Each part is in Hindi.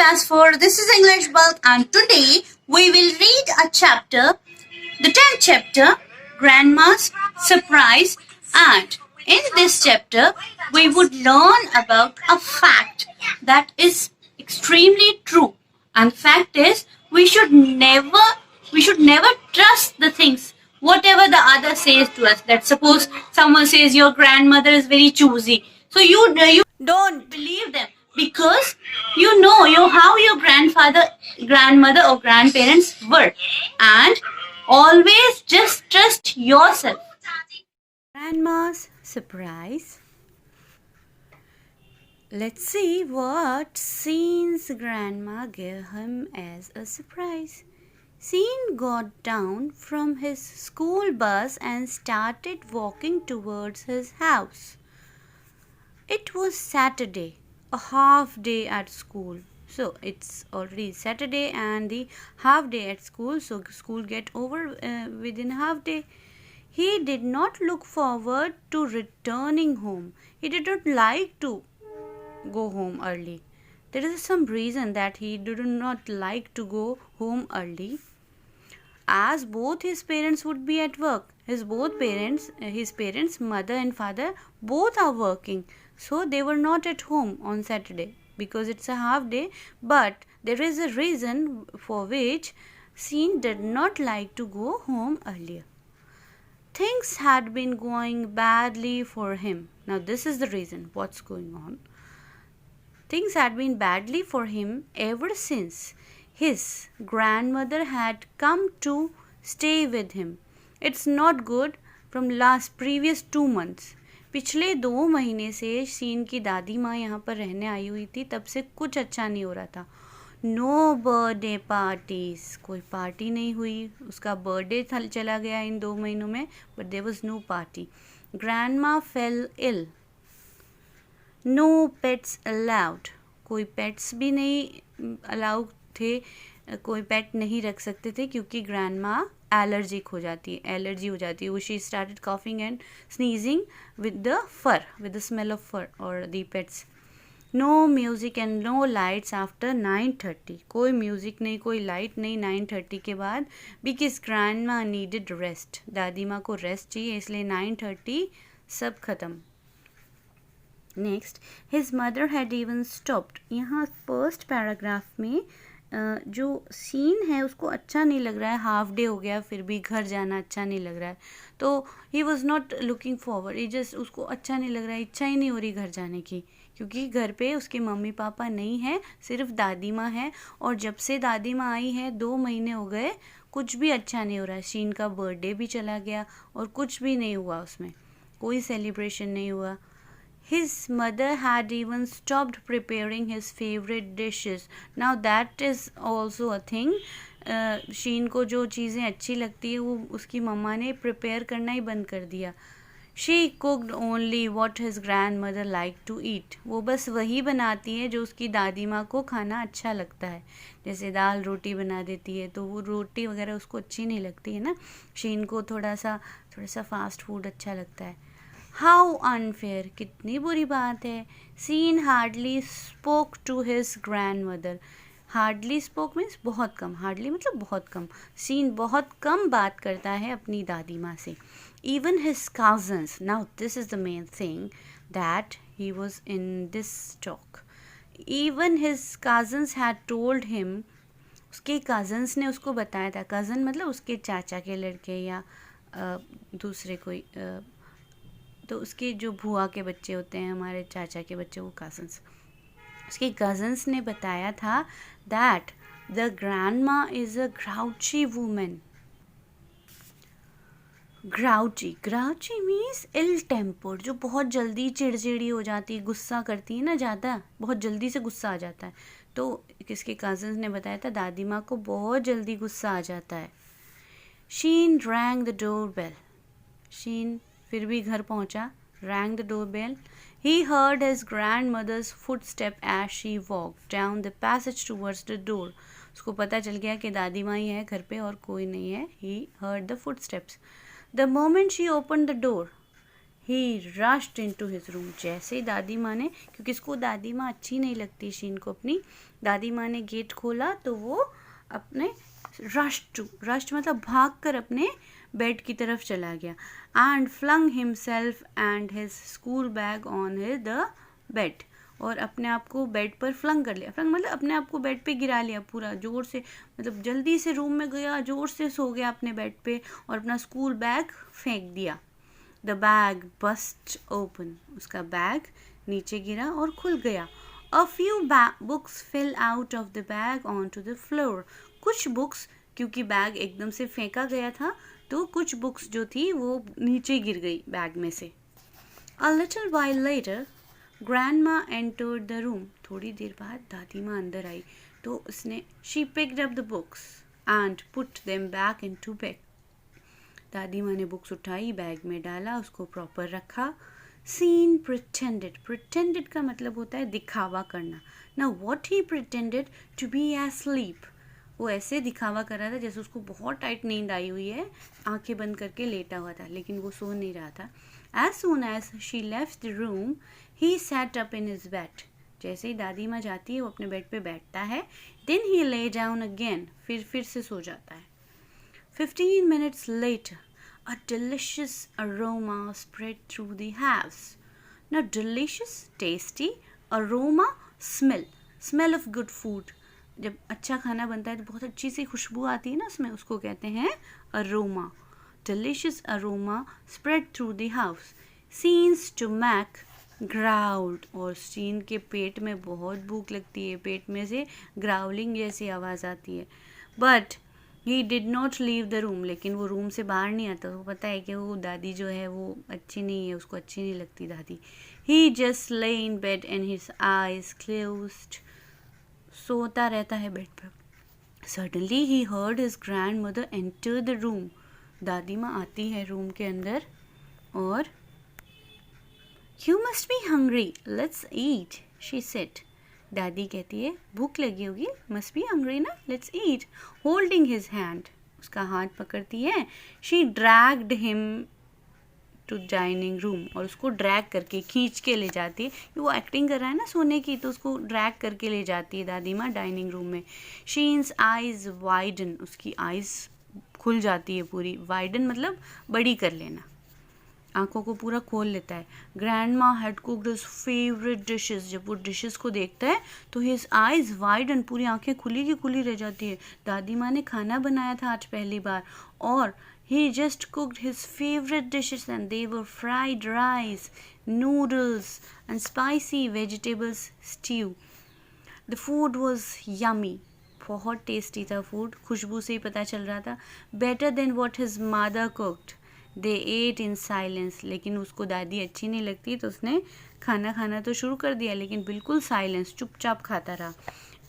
class 4. This is English Bulk, and today we will read a chapter, the 10th chapter, Grandma's Surprise. And in this chapter, we would learn about a fact that is extremely true. And the fact is, we should never trust the things whatever the other says to us. That suppose someone says your grandmother is very choosy, so you don't believe them, because you know how your grandmother or grandparents were, and always just trust yourself. Grandma's surprise. Let's see what Sean's grandma gave him as a surprise. Sean got down from his school bus and started walking towards his house. It was Saturday, a half day at school. So it's already Saturday and the half day at school, so school get over within half day. He did not look forward to returning home. He did not like to go home early. There is some reason that he did not like to go home early, as both his parents would be at work. His parents, mother and father, both are working. So they were not at home on Saturday because it's a half day. But there is a reason for which Sean did not like to go home earlier. Things had been going badly for him. Now this is the reason what's going on. Things had been badly for him ever since his grandmother had come to stay with him. It's not good from previous 2 months. पिछले 2 महीने से सीन की दादी माँ यहाँ पर रहने आई हुई थी, तब से कुछ अच्छा नहीं हो रहा था. नो बर्थडे पार्टीज, कोई पार्टी नहीं हुई. उसका बर्थडे चला गया इन 2 महीनों में, but there was no party. Grandma fell ill. No pets allowed, कोई पेट्स भी नहीं अलाउ थे, कोई पेट नहीं रख सकते थे क्योंकि ग्रैंडमा एलर्जी हो जाती है. वो she started coughing and sneezing with the smell of fur और the pets. No music and no lights after 9:30, कोई म्यूज़िक नहीं, कोई लाइट नहीं 9:30 के बाद, बिकॉज ग्रैंडमा नीडेड रेस्ट. दादी माँ को रेस्ट चाहिए, इसलिए 9:30 सब खत्म. Next, his mother had even stopped. यहाँ फर्स्ट पैराग्राफ में जो सीन है उसको अच्छा नहीं लग रहा है. हाफ डे हो गया फिर भी घर जाना अच्छा नहीं लग रहा है, तो he was not looking forward. उसको अच्छा नहीं लग रहा है, इच्छा ही नहीं हो रही घर जाने की, क्योंकि घर पे उसके मम्मी पापा नहीं हैं, सिर्फ दादी माँ है. और जब से दादी माँ आई है 2 महीने हो गए, कुछ भी अच्छा नहीं हो रहा है. शीन का बर्थडे भी चला गया और कुछ भी नहीं हुआ, उसमें कोई सेलिब्रेशन नहीं हुआ. His mother had even stopped preparing his favorite dishes. Now that is also a thing. शीन को जो चीज़ें अच्छी लगती है वो उसकी मम्मा ने प्रिपेयर करना ही बंद कर दिया. She cooked only what his grandmother liked to eat. वो बस वही बनाती है जो उसकी दादी माँ को खाना अच्छा लगता है. जैसे दाल रोटी बना देती है तो वो रोटी वगैरह उसको अच्छी नहीं लगती है ना. शीन को थोड़ा सा फास्ट फूड अच्छा लगता है. हाउ अनफेयर, कितनी बुरी बात है. Sean hardly spoke to his grandmother. Hardly spoke means बहुत कम, हार्डली मतलब बहुत कम. सीन बहुत कम बात करता है अपनी दादी माँ से. Even his cousins, now this is the main thing that he was in this talk. Even his cousins had told him, उसके कज़न्स ने उसको बताया था. कज़न मतलब उसके चाचा के लड़के या दूसरे कोई, तो उसके जो भुआ के बच्चे होते हैं, हमारे चाचा के बच्चे, वो कज़न्स, उसके कज़न्स ने बताया था that the grandma is a grouchy woman. Grouchy means ill tempered, जो बहुत जल्दी चिड़चिड़ी हो जाती है, गुस्सा करती है ना ज़्यादा, बहुत जल्दी से गुस्सा आ जाता है. तो किसके कज़न्स ने बताया था दादी माँ को बहुत जल्दी गुस्सा आ जाता है. शीन रैंग द डोर बेल. शीन फिर भी घर पहुंचा. rang the doorbell. He heard his grandmother's footstep as she walked down the passage towards the door. उसको पता चल गया कि दादी माँ ही है घर पे और कोई नहीं है. He heard the footsteps. The moment she opened the door, He rushed into his room. जैसे ही दादी माँ ने, क्योंकि इसको दादी माँ अच्छी नहीं लगती शीन को अपनी, दादी माँ ने गेट खोला तो वो अपने रश्ड मतलब भाग कर अपने बेड की तरफ चला गया. And flung himself and his school bag on the bed. और अपने आप को बेड पर फ्लंग कर लिया. फ्लंग मतलब अपने आप को बेड पे गिरा लिया पूरा जोर से, मतलब जल्दी से रूम में गया, जोर से सो गया अपने बेड पे और अपना स्कूल बैग फेंक दिया. The bag burst open. उसका बैग नीचे गिरा और खुल गया. A few books fell out of the bag on to the floor. कुछ बुक्स, क्योंकि बैग एकदम से फेंका गया था तो कुछ बुक्स जो थी वो नीचे गिर गई बैग में से. A little while later grandma entered the room. थोड़ी देर बाद दादी माँ अंदर आई तो उसने she picked up the books and put them back into bag. दादी माँ ने बुक्स उठाई, बैग में डाला, उसको प्रॉपर रखा. सीन प्रिटेंडेड का मतलब होता है दिखावा करना. Now what he pretended to be asleep. वो ऐसे दिखावा कर रहा था जैसे उसको बहुत टाइट नींद आई हुई है, आंखें बंद करके लेटा हुआ था, लेकिन वो सो नहीं रहा था. As soon as she left the room, he sat up in his bed. जैसे ही दादी माँ जाती है वो अपने बेड पे बैठता है. Then he lay down again. फिर से सो जाता है. 15 minutes later, a delicious aroma spread through the house. Now delicious, tasty, aroma, smell of good food. जब अच्छा खाना बनता है तो बहुत अच्छी सी खुशबू आती है ना उसमें, उसको कहते हैं aroma. Delicious aroma spread through the house. Scene's stomach growled. और सीन के पेट में बहुत भूख लगती है, पेट में से ग्राउलिंग जैसी आवाज़ आती है. But he did not leave the room. लेकिन वो रूम से बाहर नहीं आता. वो पता है कि वो दादी जो है वो अच्छी नहीं है, उसको अच्छी नहीं लगती दादी. He just lay in bed and his eyes closed. सोता रहता है बेड पर. Suddenly he heard his grandmother enter the room. दादी माँ आती है रूम के अंदर और You must be hungry. Let's eat, she said. दादी कहती है भूख लगी होगी, must be hungry ना, let's eat. Holding his hand. उसका हाथ पकड़ती है. She dragged him to dining room. और उसको ड्रैग करके खींच के ले जाती है. वो एक्टिंग कर रहा है ना सोने की, तो उसको ड्रैग करके ले जाती है दादी माँ डाइनिंग रूम में. शीन्स आइज वाइडन. उसकी आइज खुल जाती है पूरी. वाइडन मतलब बड़ी कर लेना, आंखों को पूरा खोल लेता है. Grandma had cooked his favourite dishes. जब वो डिशेस को देखता है तो हिज आइज वाइडन, पूरी आंखें खुली की खुली रह जाती है. दादी माँ ने खाना बनाया था आज पहली बार और he just cooked his favorite dishes and they were fried rice, noodles and spicy vegetables stew. The food was yummy. बहुत टेस्टी था फूड, खुशबू से ही पता चल रहा था. Better than what his mother cooked. They ate in silence. लेकिन उसको दादी अच्छी नहीं लगती तो उसने खाना तो शुरू कर दिया, लेकिन बिल्कुल साइलेंस, चुपचाप खाता रहा.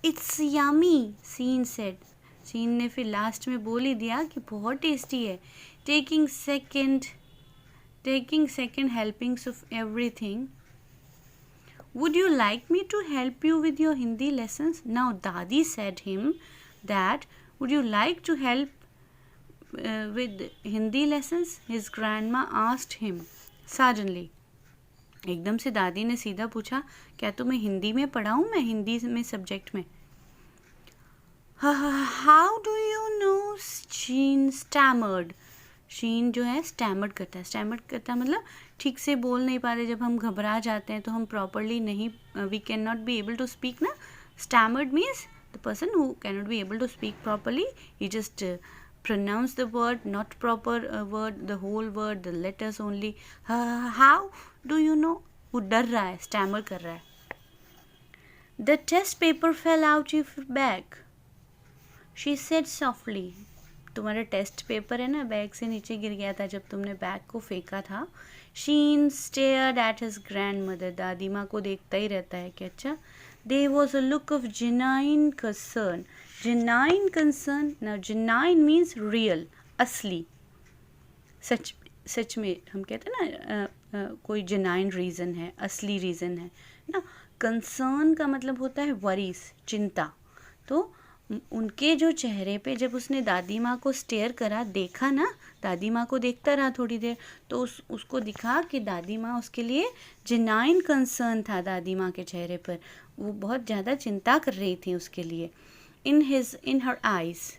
It's yummy, Scene said. Scene ने फिर लास्ट में बोल ही दिया कि बहुत टेस्टी है. Taking second helpings of everything. Would you like me to help you with your Hindi lessons? Now दादी said him that would you like to help with Hindi lessons? His grandma asked him suddenly. एकदम से दादी ने सीधा पूछा, क्या तुम्हें हिंदी में पढ़ाऊँ मैं, हिंदी में सब्जेक्ट में? How do you know? Sheen stammered. शीन जो है स्टैमर्ड करता है मतलब ठीक से बोल नहीं पाते. जब हम घबरा जाते हैं तो हम प्रॉपरली नहीं, we can not be able to speak ना. Stammered means the person who can not be able to speak properly. He just pronounce the word, not proper word, the whole word, the letters only. How do you know? वो डर रहा है, स्टैमर कर रहा है. The test paper fell out of your bag. She said softly. तुम्हारा टेस्ट पेपर है ना, बैग से नीचे गिर गया था जब तुमने बैग को फेंका था. Sheen stared at his grandmother. दादी माँ को देखता ही रहता है कि अच्छा. There was a look of genuine concern. Genuine concern. Now genuine means real, असली, सच में. हम कहते हैं ना कोई genuine रीज़न है, असली रीज़न है ना. कंसर्न का मतलब होता है वरीज, चिंता. तो उनके जो चेहरे पे जब उसने दादी माँ को स्टेयर करा, देखा ना, दादी माँ को देखता रहा थोड़ी देर, तो उसको दिखा कि दादी माँ उसके लिए जेन्युइन कंसर्न था दादी माँ के चेहरे पर, वो बहुत ज़्यादा चिंता कर रही थी उसके लिए. In her eyes,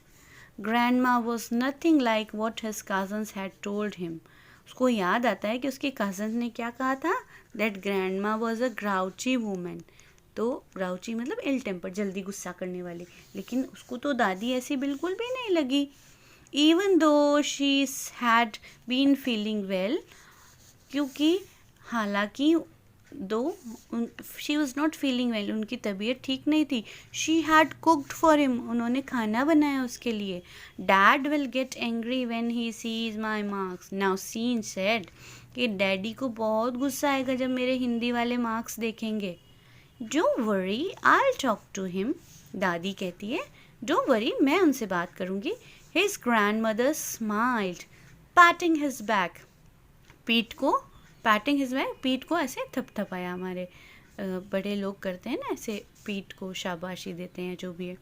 grandma was nothing like what his cousins had told him. उसको याद आता है कि उसके कज़न ने क्या कहा था, that grandma was a grouchy woman. तो ग्राउची मतलब इल टेम्पर, जल्दी गुस्सा करने वाली, लेकिन उसको तो दादी ऐसी बिल्कुल भी नहीं लगी. Even though she had been feeling well, क्योंकि हालांकि though she was not feeling well, उनकी तबीयत ठीक नहीं थी. She had cooked for him, उन्होंने खाना बनाया उसके लिए. Dad will get angry when he sees my marks. Now Sean said कि डैडी को बहुत गुस्सा आएगा जब मेरे हिंदी वाले मार्क्स देखेंगे. Don't worry, I'll talk to him. दादी कहती है, Don't worry, मैं उनसे बात करूँगी. His grandmother smiled, patting his back. patting his back, पीठ को ऐसे थपथपाया. हमारे बड़े लोग करते हैं ना, ऐसे पीठ को शाबाशी देते हैं, जो भी है.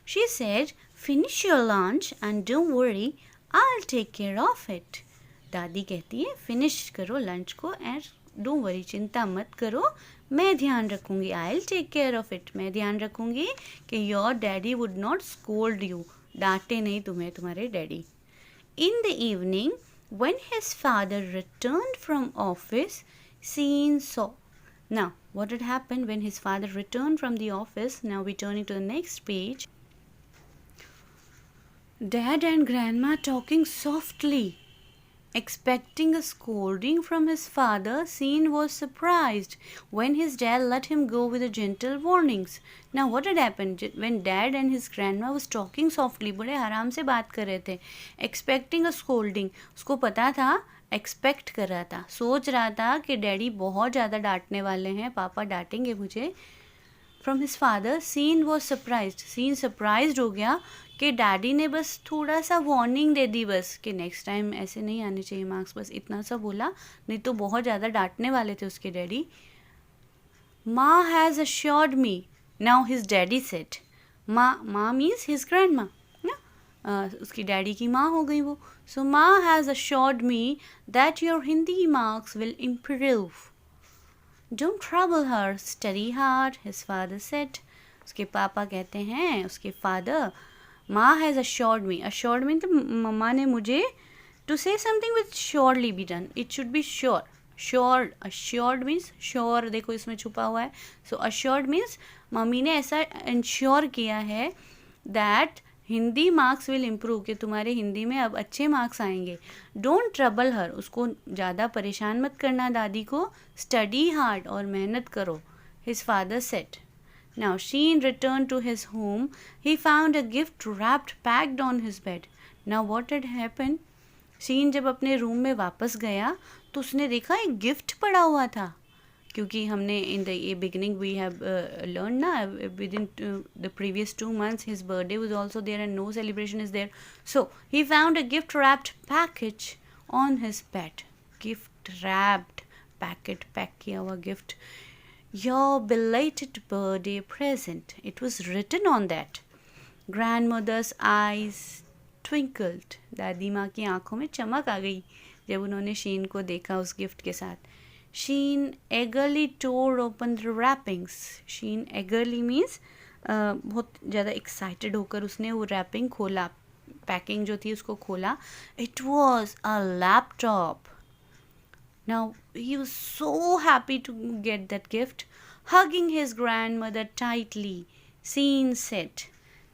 She said, Finish your lunch and don't worry, I'll take care of it. दादी कहती है, फिनिश करो लंच को एंड डोंट वरी, चिंता मत करो, मैं ध्यान रखूँगी. I will take care of it, मैं ध्यान रखूँगी कि your daddy would not scold you, डांटे नहीं तुम्हें तुम्हारे daddy. In the evening when his father returned from office, Sean saw. Now, what had happened when his father returned from the office? Now we turning to the next page. Dad and grandma talking softly. Expecting a scolding from his father, Scene was surprised when his dad let him go with the gentle warnings. Now what had happened when dad and his grandma was talking softly? बड़े आराम से बात कर रहे थे. Expecting a scolding, उसको पता था, एक्सपेक्ट कर रहा था, सोच रहा था कि डैडी बहुत ज़्यादा डांटने वाले हैं, पापा डांटेंगे मुझे. From his father, Sean was surprised. Sean surprised हो गया कि डैडी ने बस थोड़ा सा वार्निंग दे दी, बस कि नेक्स्ट टाइम ऐसे नहीं आने चाहिए मार्क्स, बस इतना सा बोला, नहीं तो बहुत ज़्यादा डांटने वाले थे उसके डैडी. माँ has assured me. Now his daddy said, माँ मीन्स हिज ग्रैंड माँ, उसकी डैडी की माँ हो गई वो. सो माँ has assured me that your Hindi marks will improve. Don't trouble her, study hard, his father said. उसके पापा कहते हैं, उसके फादर, माँ has assured me. Assured means मम्मा ने मुझे, to say something will surely be done. It should be sure. Sure, assured means sure, देखो इसमें छुपा हुआ है. So assured means मम्मी ने ऐसा ensure किया है that Hindi marks will improve, कि तुम्हारे हिंदी में अब अच्छे मार्क्स आएंगे. डोंट ट्रबल हर, उसको ज़्यादा परेशान मत करना दादी को. स्टडी हार्ड, और मेहनत करो. His father said. Now Sheen return to his home. He found a gift wrapped packed on his bed. Now what had happened? Sheen जब अपने रूम में वापस गया तो उसने देखा एक गिफ्ट पड़ा हुआ था, क्योंकि हमने in the beginning we have learn ना, within the previous 2 months his birthday was also there and no celebration is there. So he found a gift wrapped package on his bed. Gift wrapped packet, pack किया हुआ gift. Your belated birthday present. It was written on that. Grandmother's eyes twinkled. दादी माँ की आंखों में चमक आ गई जब उन्होंने शीन को देखा उस गिफ्ट के साथ. Sheen eagerly tore open the wrappings. Sheen eagerly means बहुत ज़्यादा एक्साइटेड होकर उसने वो रैपिंग खोला, पैकिंग जो थी उसको खोला. It was a laptop. Now he was so happy to get that gift. Hugging his grandmother tightly, Sheen said,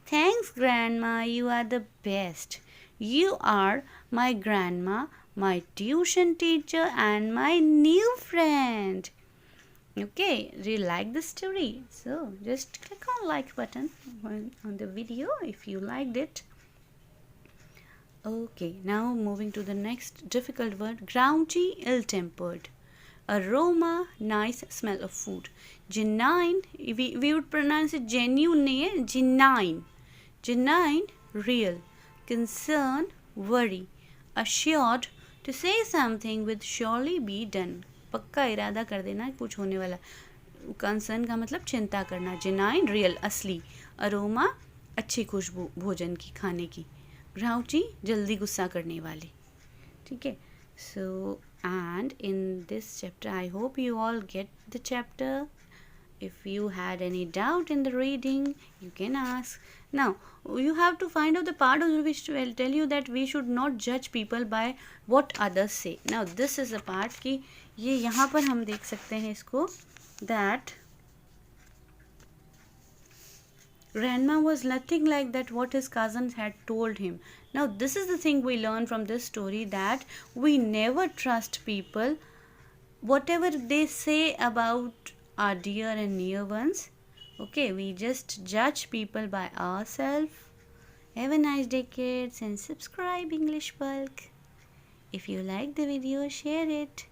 Thanks grandma, you are the best. You are my grandma, my tuition teacher and my new friend. Okay, do you like the story? So just click on like button on the video if you liked it. Okay, now moving to the next difficult word. Grouchy, ill-tempered. Aroma, nice smell of food. Genuine, we would pronounce it genuine नहीं है, genuine. Genuine, real. Concern, worry. Assured, to say something will surely be done. पक्का इरादा कर देना कुछ होने वाला. कंसर्न का मतलब चिंता करना. जेन्युइन, रियल, असली. अरोमा, अच्छी खुशबू भोजन की, खाने की. ग्राउची, जल्दी गुस्सा करने वाले. ठीक है. So and in this chapter I hope you all get the chapter. If you had any doubt in the reading, you can ask. Now you have to find out the part of which will tell you that we should not judge people by what others say. Now this is a part कि ये यहाँ पर हम देख सकते हैं इसको, that grandma was nothing like that what his cousins had told him. Now this is the thing we learn from this story, that we never trust people whatever they say about our dear and near ones. Okay, we just judge people by ourselves. Have a nice day, kids, and subscribe English Bulk. If you like the video, share it.